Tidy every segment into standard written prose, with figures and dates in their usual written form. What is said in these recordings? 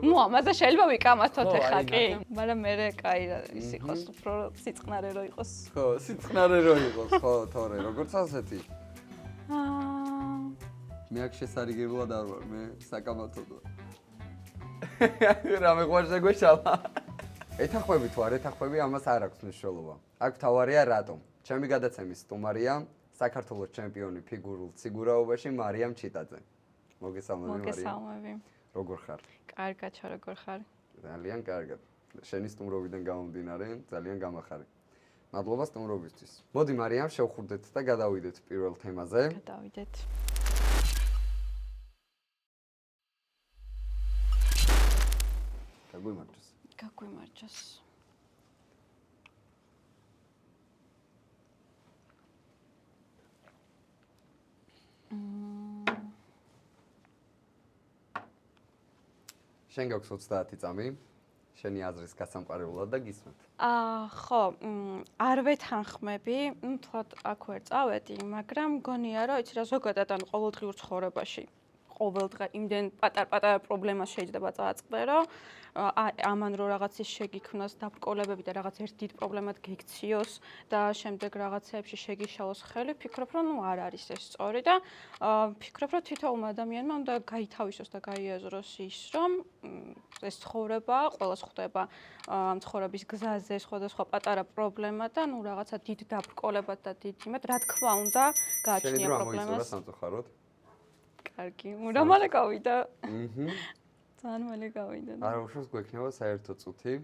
ნუ ამაზე შეიძლება ვიკამათოთ ახლა კი, მაგრამ მე კაი ის იყოს, უფრო სიწყნარე რო იყოს. ხო, სიწყნარე რო იყოს, ხო, თორე, როგორც ასეთი. მე აქ შესარიგებლად არ ვარ, მე საკამათოდ ვარ. რამე ყვარ შეგვეშალა. ეთახვები თუ არ ეთახვები, ამას არ აქვს მნიშვნელობა. აქ თავარია რატომ? ჩემი გადაცემის სტუმარია საქართველოს ჩემპიონი ფიგურულ ციგურაობაში მარიამ ჩიტაძე. მოგესალმები მარიამ. მოგესალმები. როგორ ხარ? კარგად, როგორ ხარ? ძალიან კარგად. შენი სტუმრობიდან გამომდინარე, ძალიან გამახარე. მადლობა სტუმრობისთვის. მოდი მარიამ შევხვდეთ და გადავიდეთ პირველ თემაზე. გადავიდეთ. გაგვიმარჯოს. გაგვიმარჯოს. შენ გაქვს 30 წამი. შენი აზრის გასამყარებლად და გისმენთ. ხო, არ ვეთანხმები, თქვათ აქ ვერ წავედი, მაგრამ მგონია რომ იცი რა ზოგადად ან ყოველდღიურ ცხოვრებაში ყოველდღე იმდენ პატარ-პატარა პრობლემა შეიძლება წააწყდე, რომ ამან რო რაღაც ის შეგიქმნას დაბრკოლებები და რაღაც ერთ დიდ პრობლემად გექციოს და შემდეგ რაღაცეებში შეგიშალოს ხელი, ფიქრობ რომ ნუ არ არის ეს სწორი და ფიქრობ რომ თითოეულმა ადამიანმა უნდა გაითავისოს და გაიაზროს ის, რომ ეს ცხოვრება ყველას ხვდება ცხოვრების გზაზე სხვადასხვა პატარა პრობლემა და ნუ რაღაცა დიდ დაბრკოლებად და დიდ იმად რა თქმა უნდა გააჩნია პრობლემას. შენ სამწუხაროდ კარგი, მურამალე გავიდა. ძალიან მალე გავიდა. არა, უშავს გვექნება საერთო წუთი.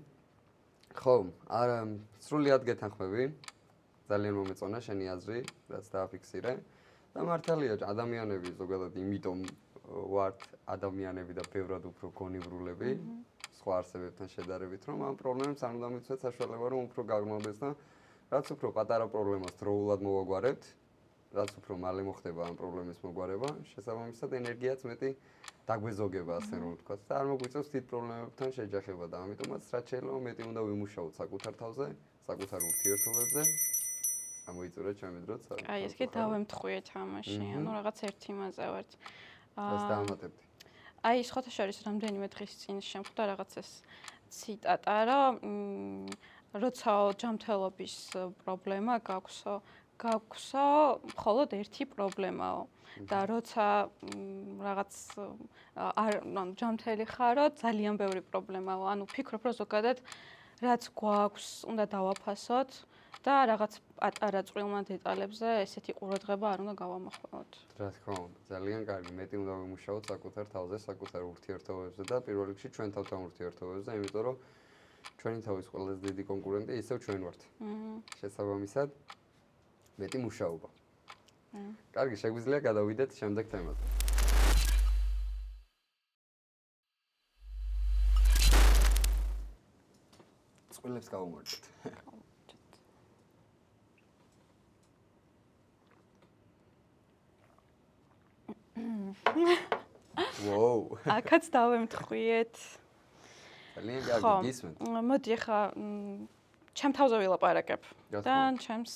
ხო, არა, სრულიად გეთანხმები. ძალიან მომეწონა შენი აზრი, რაც დააფიქსირე. და მართალია, ადამიანები ზოგადად იმიტომ ვართ ადამიანები და ბევრად უფრო გონივრულები, სხვა არსებებთან შედარებით, რომ ამ პრობლემებს არ უნდა მიცვეთ საშუალება, რომ უფრო გაგმოვდეს და რაც უფრო პატარა პრობლემას დროულად მოვაგვარებთ, რაც უფრო მალე მოხდება ამ პრობლემის მოგვარება, შესაბამისად ენერგიაც მეტი დაგვეზოგება, ასე რომ ვთქვათ, და არ მოგვიწევს დიდ პრობლემებთან შეჯახება და ამიტომაც რაც შეიძლება მეტი უნდა ვიმუშაოთ საკუთარ თავზე, საკუთარ ურთიერთობებზე. ამოიწურა ჩემი დროც. აი, ეს კი დავემთხვიეთ ამაში, ანუ რაღაც ერთ იმაზე ვართ. ეს დაამატებდი. აი, სხვათა შორის რამდენიმე დღის წინ შემხვდა რაღაც ეს ციტატა, რომ როცა ჯანმრთელობის პრობლემა გაქვსო, მხოლოდ ერთი პრობლემაო. და როცა რაღაც ჯანმრთელი ხარო, ძალიან ბევრი პრობლემაო. ანუ ფიქრობ, რომ ზოგადად რაც გვაქვს, უნდა დავაფასოთ და რაღაც პატარა წვრილმა დეტალებზე ესეთი ყურადღება არ უნდა გავამახვილოთ. რა თქმა უნდა, ძალიან კარგი. მეტი უნდა ვიმუშაოთ საკუთარ თავზე, საკუთარ ურთიერთობებზე და პირველ რიგში ჩვენ თავთან ურთიერთობებზე, იმიტომ რომ ჩვენი თავის ყველაზე დიდი კონკურენტი ისევ ჩვენ ვართ. შესაბამისად, მეტი მუშაობა. კარგი, შეგვიძლია გადავიდეთ შემდეგ თემაზე. წყვილებს გავუმარჯოთ. ვოუ. აქაც დავემთხვიეთ. ძალიან კარგი, გისმენთ. მოდი ახლა ჩემ თავზე ვილაპარაკებ და ჩემს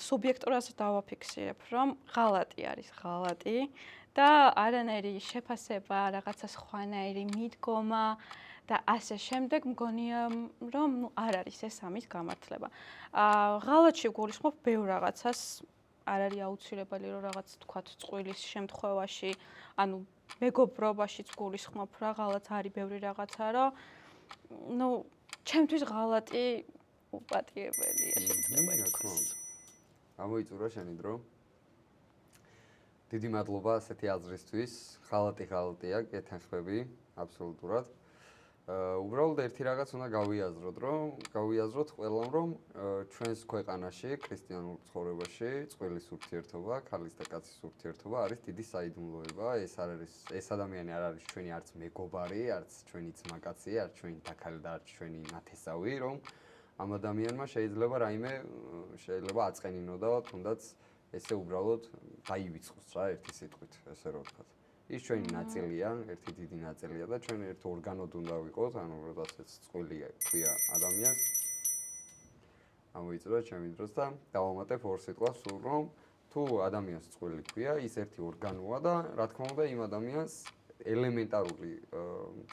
სუბიექტურას დავაფიქსირებ, რომ ღალატი არის ღალატი და არანაირი შეფასება, რაღაცა სხვანაირი მიდგომა და ასე შემდეგ მგონია რომ ნუ არ არის ეს ამის გამართლება. ღალატში გულისხმობ ბევრ რაღაცას, არ არის აუცილებელი რომ რაღაც თქვათ წყვილის შემთხვევაში, ანუ მეგობრობაშიც გულისხმობ რა ღალატ არის ბევრი რაღაცა, რომ ნუ ჩემთვის ღალატი უპატიებელია შეიძლება ითქვას. ამოიწურა შენი დრო. დიდი მადლობა ასეთი აზრისთვის. ღალატია, გეთანხმები აბსოლუტურად. უბრალოდ ერთი რაღაც უნდა გავიაზროთ ყველამ, რომ ჩვენს ქვეყანაში, ქრისტიანულ ცხოვრებაში, წყვილის ურთიერთობა, ქალის და კაცის ურთიერთობა არის დიდი საიდუმლოება. ეს ადამიანი არ არის ჩვენი არც მეგობარი, არც ჩვენი ძმაკაცი, არც ჩვენი დაქალი და არც ჩვენი ნათესავი, რომ ამ ადამიანმა შეიძლება რაიმე შეიძლება აწყენინო და თუნდაც ესე უბრალოდ დაივიწყოს რა ერთი სიტყვით, ესე რომ ვთქვათ. ის ჩვენი ნაწილია, ერთი დიდი ნაწილია და ჩვენ ერთ ორგანოდ უნდა ვიყოთ, ანუ როდესაც წყვილი ქვია ადამიანს. ამოიწურა ჩემი დროს და დავამატებ ორ სიტყვას, სულ რომ თუ ადამიანს წყვილი ქვია, ის ერთი ორგანოა და რა თქმა უნდა იმ ადამიანს ელემენტარული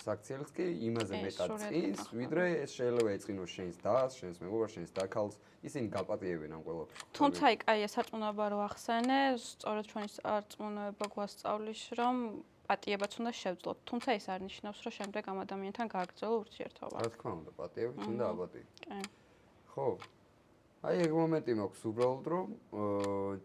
საქციელს კი იმაზე მეტად წის, ვიდრე ეს შეიძლება ეწყინოს შენს დას, შენს მეგობარს, შენს დაქალს, ისინი გაპატიებენ ამ ყველაფერს. თუმცა აი კაია სარწმუნოება რო ახსენე, სწორედ ჩვენი სარწმუნოება გვასწავლის, რომ პატიებაც უნდა შევძლოთ. თუმცა ეს არ ნიშნავს, რომ შემდეგ ამ ადამიანთან გააგრძელო ურთიერთობა. რა თქმა უნდა, პატიებით უნდა აპატიო. კი. ხო. აი ეგ მომენტი მაქვს უბრალოდ რომ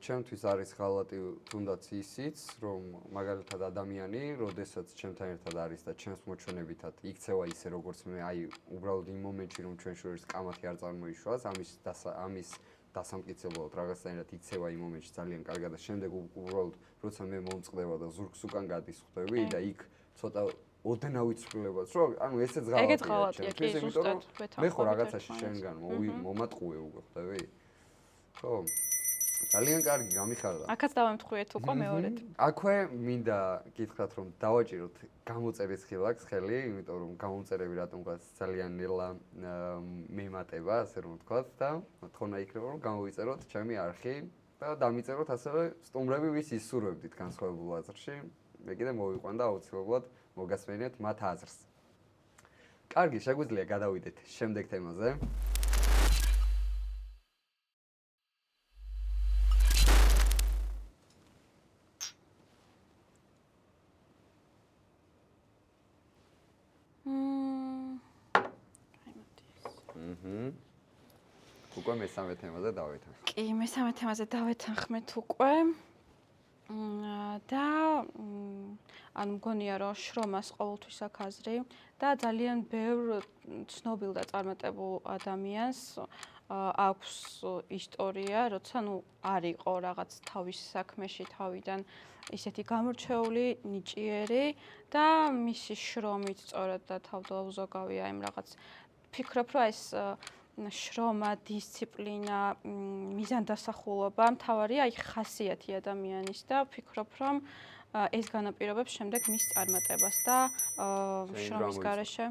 ჩემთვის არის ღალატი თუნდაც ისიც რომ მაგალითად ადამიანი როდესაც ჩემთან ერთად არის და ჩემს მოჩვენებითად იქცევა ისე როგორც მე აი უბრალოდ იმ მომენტში რომ ჩვენ შორის კამათი არ წარმოიშვას ამის დასამტკიცებლად რაღაცნაირად იქცევა იმ მომენტში ძალიან კარგად და შემდეგ უბრალოდ როცა მე მომწყდება და ზურგს უკან გადის ხვდები და იქ ცოტა ოდნავ იცვლებაც რომ ანუ ესეც ღალატია ჩემთვის იმიტომ რომ მე ხო რაღაცაში შენგან მომატყუე უკვე ხვდები ხო ძალიან კარგი გამიხარდა აქაც დავემთხვიეთ უკვე მეორედ აქვე მინდა გითხრათ რომ დავაჭიროთ გამოწერის ხილაკს ხელი იმიტომ რომ გამოწერები რატომღაც ძალიან ნელა მემატება ასე რომ ვთქვათ და თქონა იქნება რომ გამოვიწეროთ ჩემი არხი და დამიწეროთ ასევე სტუმრები ვის ისურვებდით განსხვავებულ აზრში მე კიდე მოვიყვანდა აუცილებლად მოგასმენიათ მათ აზრს. კარგი, შეგვიძლია გადავიდეთ შემდეგ თემაზე. უკვე მესამე თემაზე დავეთანხმეთ. კი, მესამე თემაზე დავეთანხმეთ უკვე. და ანუ მგონია რომ შრომას ყოველთვის აქვს აზრი და ძალიან ბევრ ცნობილ და წარმატებულ ადამიანს აქვს ისტორია, როცა ნუ არ იყო რაღაც თავის საქმეში თავიდან ისეთი გამორჩეული, ნიჭიერი და მისი შრომით სწორად და თავდაუზოგავია იმ რაღაც ფიქრობ რომ ეს შრომა, დისციპლინა, მიზანდასახულობა მთავარია აი ხასიათი ადამიანის და ვფიქრობ რომ ეს განაპირობებს შემდეგ მის წარმატებას და შრომის გარეშე.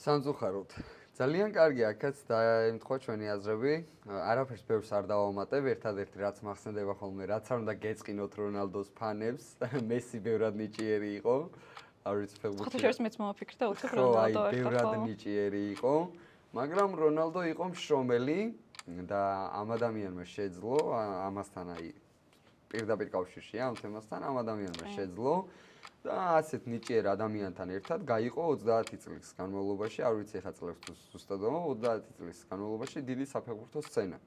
სამწუხაროდ. ძალიან კარგი აქაც დაემთხვა ჩვენი აზრები. არაფერს ბევრს არ დავამატებ, ერთადერთი რაც მახსენდება ხოლმე, რაც არ უნდა გეწყინოთ რონალდოს ფანებს, მესი ბევრად ნიჭიერი იყო. არ ვიცი ფეხბურთში. ხო, შევს მეც მოვაფიქრე და უცებ რონალდო ერთხელ. ბევრად ნიჭიერი იყო, მაგრამ რონალდო იყო მშრომელი და ამ ადამიანმა შეძლო, ამასთან აი პირდაპირ კავშირშია ამ თემასთან, ამ ადამიანმა შეძლო და ასეთ ნიჭიერ ადამიანთან ერთად გაიყო 30 წლის განმავლობაში, არ ვიცი ხა წლებს თუ ზუსტად 30 წლის განმავლობაში დიდი საფეხბურთო სცენა.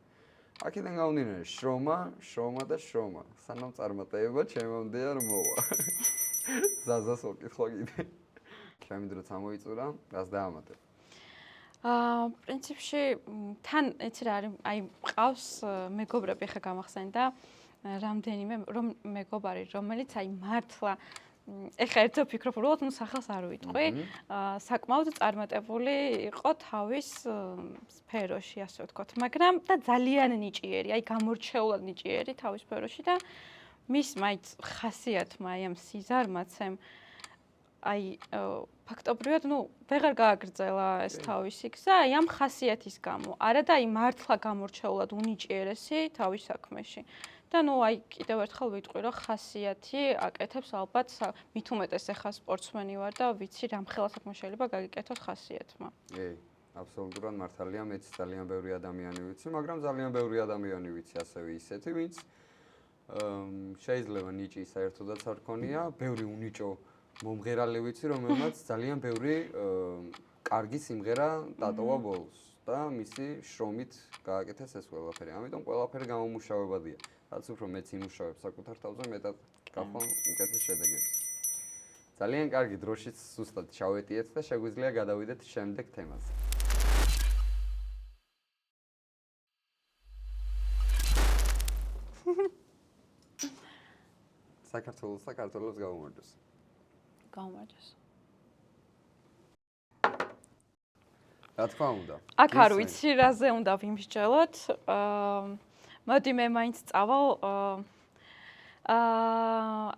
აქედან გამომდინარე შრომა და შრომა. სანამ წარმატება ჩემამდე არ მოვა. ზაზას ვაკითხვა კიდე. ჩემი დროც ამოიწურა, რას დაამატებ? პრინციპში თან ეცი რა არის, აი მყავს მეგობრები ხა გამახსენდა რამდენიმე რომ მეგობარი, რომელიც აი მართლა ეხა ერთო ფიქრობ რომ ნუ სახელს არ ვიტყვი, საკმაოდ წარმატებული იყო თავის სფეროში, ასე ვთქვათ, მაგრამ და ძალიან ნიჭიერი, აი გამორჩეულად ნიჭიერი თავის სფეროში და მის მაინც ხასიათმა აი ამ სიზარმაცემ აი ფაქტობრივად ნუ ვეღარ გააგრძელა ეს თავისი გზა აი ამ ხასიათის გამო. არა და აი მართლა გამორჩეულად უნიჭიერესი თავის საქმეში. და ნუ აი კიდევ ერთხელ ვიტყვი რომ ხასიათი აკეთებს ალბათ მით უმეტეს ახლა სპორტსმენი ვარ და ვიცი რამხელა საქმე შეიძლება გაგიკეთოს ხასიათმა. კი, აბსოლუტურად მართალია, მეც ძალიან ბევრი ადამიანი ვიცი, მაგრამ ძალიან ბევრი ადამიანი ვიცი ასევე ისეთი, ვინც შეიძლება ნიჭი საერთოდაც არ ქონია, ბევრი უნიჭო მომღერალი ვიცი, რომელმაც ძალიან ბევრი კარგი სიმღერა დატოვა ბოლოს და მისი შრომით გააკეთეს ეს ყველაფერი. ამიტომ ყველაფერი გამომუშავებადია. რაც უფრო მეც იმუშავებ საკუთარ თავზე, მეტად გახვალ უკეთეს შედეგებს. ძალიან კარგი, დროშიც სუსტად ჩავეტიეთ და შეგვიძლია გადავიდეთ შემდეგ თემაზე. საქართველოს გამომარჯოს. გამომარჯოს. რა თქმა უნდა. აქ არ ვიცი რაზე უნდა ვიმსჯელოთ. მოდი მე მაინც წავალ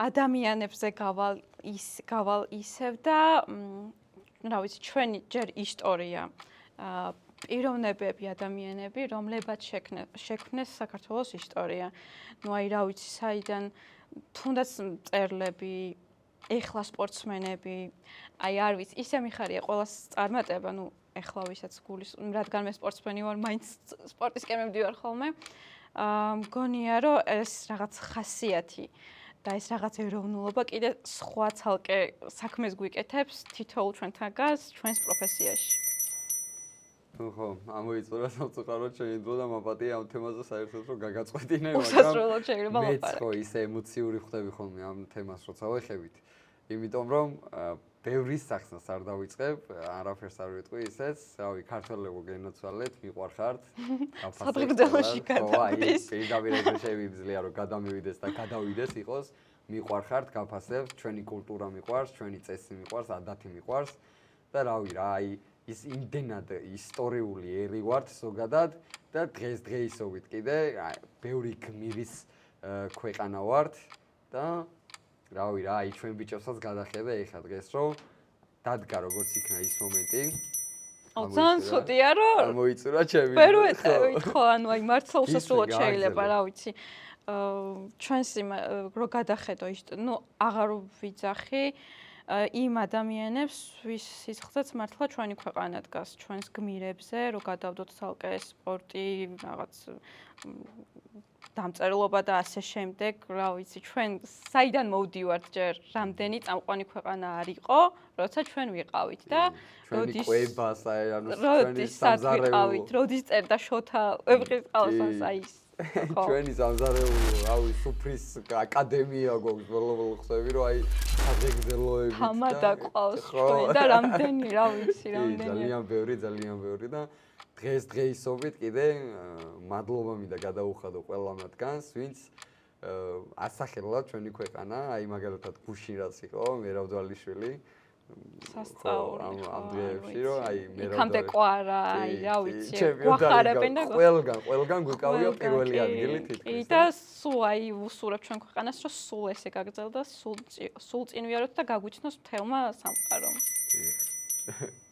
ადამიანებზე გავალ ისევ და რა ვიცი ჩვენი ჯერ ისტორია პიროვნებები, ადამიანები, რომლებაც შექმნეს საქართველოს ისტორია. ნუ აი რა ვიცი, საიდან თუნდაც მწერლები, ეხლა სპორტსმენები, აი არ ვიცი, ისე მიხარია ყველას წარმატება, ნუ ეხლა ვისაც გულის, რადგან მე სპორტსმენი ვარ, მაინც სპორტისკენ მივდივარ ხოლმე. მგონია, რომ ეს რაღაც ხასიათი და ეს რაღაც ეროვნულობა კიდე სხვა ცალკე საქმეს გვიკეთებს თითოეულ ჩვენთაგანს ჩვენს პროფესიაში. ხო, ამოიწურა სამწუხაროდ შეიძლება და მაპატია ამ თემაზე საერთოდ რომ გაგაწყვეტინე, უსასრულოდ შეიძლება მეც ლაპარაკი. ხო ისე ემოციური ხდები ხოლმე ამ თემას როცა ვეხებით. იმიტომ რომ ბევრის სახსნას არ დავიწყებ, არაფერს არ ვიტყვი ისეც, რავი, ქართველებო გენოცვალეთ, მიყვარხართ, სადღეგრძელოში გადავიდეს. პირდაპირ ეგრე შეიძლება რომ გადამივიდეს და გადავიდეს იყოს, მიყვარხართ, გაფასებთ, ჩვენი კულტურა მიყვარს, ჩვენი წესი მიყვარს, ადათი მიყვარს და რავი რა, აი ის იმდენად ისტორიული ერი ვართ ზოგადად და დღესდღეობით კიდე ბევრი გმირის ქვეყანა ვართ და რავი რა, აი ჩვენ ბიჭებსაც გადახედე ეხლა დღეს რომ დადგა როგორც იქნა ის მომენტი. ძალიან ცუდია რომ მოიწურა ჩემი. ვერ ვეთქო, ანუ აი მართლა უსასრულოდ შეიძლება, რა ვიცი. ჩვენს რო გადახედო ის, ნუ აღარ ვიძახი იმ ადამიანებს, ვის სიცხეც მართლა ჩვენი ქვეყანა დგას, ჩვენს გმირებზე, რო გადავდოთ ცალკე სპორტი, რაღაც დამწერლობა და ასე შემდეგ, რა ვიცი, ჩვენ საიდან მოვდივართ ჯერ, რამდენი წამყვანი ქვეყანა არ იყო, როცა ჩვენ ვიყავით და როდის კვება, ანუ ჩვენი სამზარეულო, როდის წერდა შოთა ვებრყისყაოსანს აი ის. ჩვენი სამზარეულო, რავი, სუფრის აკადემია გვაქვს, ბოლო-ბოლო ხსები, რომ აი საგეგმელოებით და თამადა ყავს ჩვენ და რამდენი, რა ვიცი, რამდენი. ძალიან ბევრი და დღესდღეობით კიდე მადლობა მინდა გადაუხადო ყველა მათგანს, ვინც ასახელა ჩვენი ქვეყანა, აი მაგალითად გუშინ რაც იყო, მერავდვალიშვილი სასწაული ამ დღეებში რომ აი იქამდე ყვარა, აი რა ვიცი, გვახარებენ და ყველგან გვიკავია პირველი ადგილი თითქმის. და სულ აი უსურებ ჩვენ ქვეყანას, რომ სულ ესე გაგრძელდა, სულ წინ ვიაროთ და გაგვიცნოს მთელმა სამყარომ.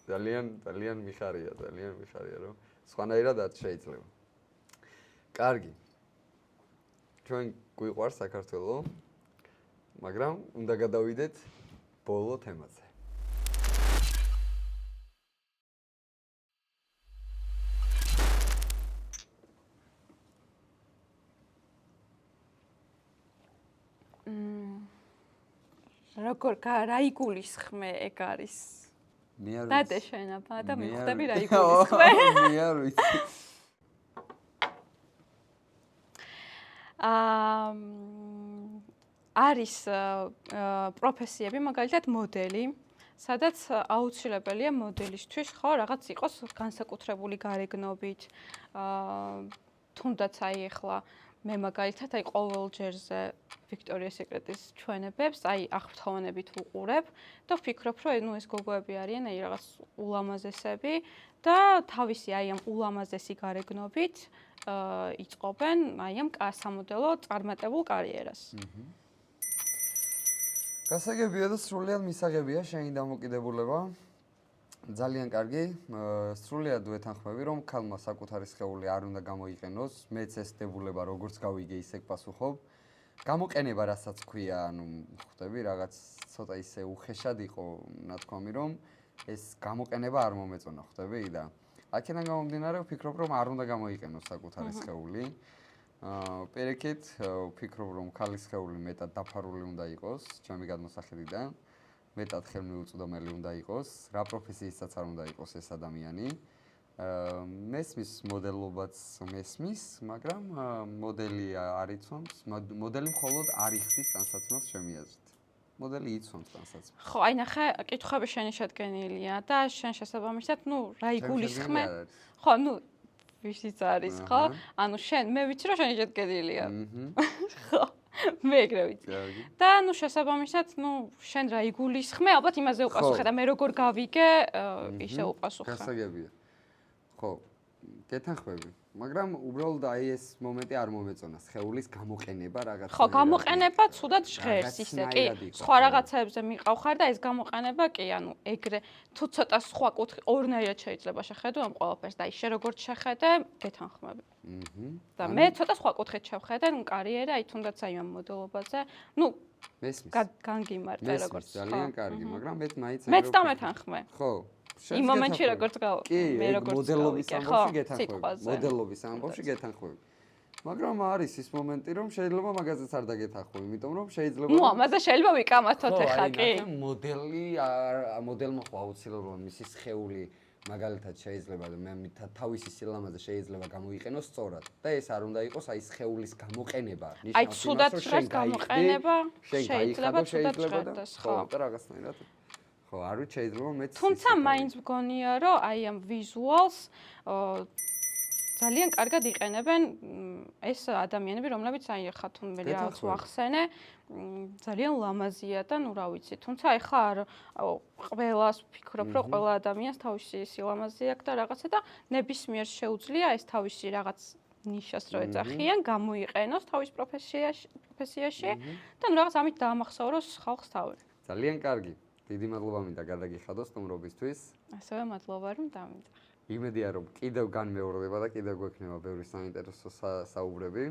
ძალიან მიხარია, რომ სხვანაირად არ შეიძლება. კარგი. ჩვენ გვიყვარს საქართველო, მაგრამ უნდა გადავიდეთ ბოლო თემაზე. როგორ რა იგულისხმე ეგ არის? მე არ დადე შენ აბა და მიხვდები რა იგულისხმე. მე არ ვიცი. არის პროფესიები, მაგალითად მოდელი, სადაც აუცილებელია მოდელისთვის ხო რაღაც იყოს განსაკუთრებული გარეგნობით. თუნდაც აი ახლა მე მაგალითად აი ყოველ ჯერზე ვიქტორიას სეკრეტის ჩვენებებს აი აღფრთოვანებით ვუყურებ და ვფიქრობ, რომ ნუ ეს გოგოები არიან აი რაღაც ულამაზესები და თავისი აი ამ ულამაზესი გარეგნობით იწყობენ აი ამ სამოდელო წარმატებულ კარიერას. გასაგებია და სრულიად მისაღებია შენი დამოკიდებულება. ძალიან კარგი, სრულიად ვეთანხმები, რომ ქალმა საკუთარი სხეული არ უნდა გამოიყენოს, მეც ეს დებულება როგორც გავიგე, ისე გპასუხობ. გამოყენება, რასაც ქვია, ანუ ხვდები, რაღაც ცოტა ისე უხეშად იყო, ნათქვამი, რომ ეს გამოყენება არ მომეწონა, ხვდები და აქედან გამომდინარე, ვფიქრობ, რომ არ უნდა გამოიყენოს საკუთარი სხეული. პირიქით, ვფიქრობ, რომ ქალის სხეული მეტად დაფარული უნდა იყოს, ჩემი გადმოსახედიდან. მეტად ხელმიუწვდომელი უნდა იყოს, რა პროფესიისაც არ უნდა იყოს ეს ადამიანი. მესმის მოდელობაც მესმის, მაგრამ მოდელი არ იცვამს, მოდელი მხოლოდ არ იხდის ტანსაცმელს ჩემი აზრით. მოდელი იცვამს ტანსაცმელს. ხო, აი ნახე, კითხვები შენი შედგენილია და შენ შესაბამისად, ნუ რა იგულისხმე? ხო, ნუ ვისიც არის, ხო? ანუ შენ, მე ვიცი რომ შენი შედგენილია. ხო. მე ეგრე ვიცი. და ნუ შესაბამისად, ნუ შენ რა იგულისხმე, ალბათ იმაზე უპასუხე და მე როგორ გავიგე, ისე უპასუხე. გასაგებია. ხო, გეთანხმები. მაგრამ უბრალოდ აი ეს მომენტი არ მომეწონა, სხეულის გამოყენება რაღაც. ხო, გამოყენება ცუდად ჟღერს ისე კი. სხვა რაღაცებზე მიყავხარ და ეს გამოყენება კი, ანუ ეგრე თუ ცოტა სხვა კუთხე ორნაირად შეიძლება შეხედო ამ ყველაფერს და ისე როგორც შეხედე, გეთანხმები. და მე ცოტა სხვა კუთხით შევხედე, კარიერა აი თუნდაც აი ამ მოდელობაზე, ну განგიმარტე როგორც. ძალიან კარგი, მაგრამ მე მაინც მეც დამეთანხმე. ხო. იმ მომენტში როგორც მე როგორც მოდელობის ამბავში გეთანხმები. მოდელობის ამბავში გეთანხმები. მაგრამ არის ის მომენტი, რომ შეიძლება მაგაზეც არ დაგეთანხმები, იმიტომ რომ შეიძლება ნუ ამაზე შეიძლება ვიკამათოთ ახლა კი. მოდელმა ხო აუცილებლად მისი სხეული მაგალითად შეიძლება მე თავისი სილამაზე შეიძლება გამოიყენოს სწორად და ეს არ უნდა იყოს აი სხეულის გამოყენება. აი ცუდად გამოყენება შეიძლება და ხო და რაღაცნაირად ხო, არ ვიცი შეიძლება მეც თუმცა მაინც მგონია რომ აი ამ ვიზუალს ძალიან კარგად იყენებენ ეს ადამიანები, რომლებიც აი ახლა თუ მე რაღაც ვახსენე, ძალიან ლამაზია და ნუ რა ვიცი, თუმცა ეხლა არ ყველას ვფიქრობ, რომ ყველა ადამიანს თავისი სილამაზე აქვს და რაღაცა და ნებისმიერ შეუძლია ეს თავისი რაღაც ნიშას რო ეძახიან, გამოიყენოს თავის პროფესიაში და ნუ რაღაც ამით დაამახსოვროს ხალხს თავი. ძალიან კარგი. დიდი მადლობა მინდა გადაგიხადოს სტუმრობისთვის. ასევე მადლობა რომ დამიძახე. იმედია რომ კიდევ განმეორდება და კიდევ გვექნება ბევრი საინტერესო საუბრები.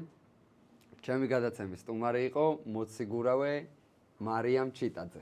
ჩემი გადაცემის სტუმარი იყო მოციგურავე მარიამ ჩიტაძე.